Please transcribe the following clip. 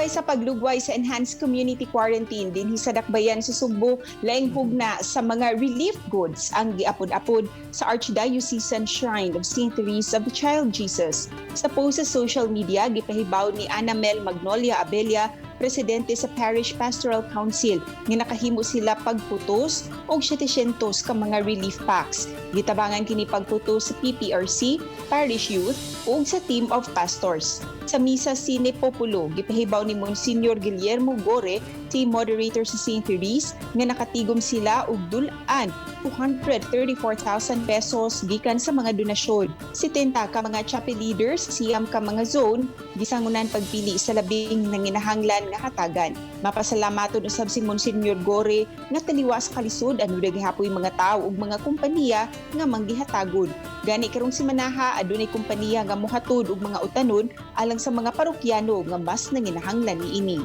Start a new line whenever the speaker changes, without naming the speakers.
Subay sa paglugway sa enhanced community quarantine dinhi sa Dakbayan sa Sugbo, laing hugna sa mga relief goods ang giapod-apod sa Archdiocesan Shrine of St. Therese of the Child Jesus. Sa post sa social media, gipahibaw ni Ana Mel Magnolia Abelia, presidente sa Parish Pastoral Council, nga nakahimo sila pagputos og 700 ka mga relief packs. Gitabangan kini pagputos sa PPRC, Parish Youth ug sa Team of Pastors. Sa misa Sine Populo, gipahibaw ni Monsignor Guillermo Gore, team moderator sa St. Therese, nga nakatigom sila og dulan 234,000 pesos gikan sa mga donasyon. 70 ka mga chapel leaders, siyam ka mga zone, gisangunan pagpili sa labing nanginahanglan nga hatagan. Mapasalamaton usab si Monsignor Gore nga taliwa sa kalisod ano daghapoy mga tawo ug mga kompanya nga manggihatagon. Gani karong simanaha adunay kompanya nga mohatod og mga utanon alang sa mga parokyano nga mas nanginahanglan niini.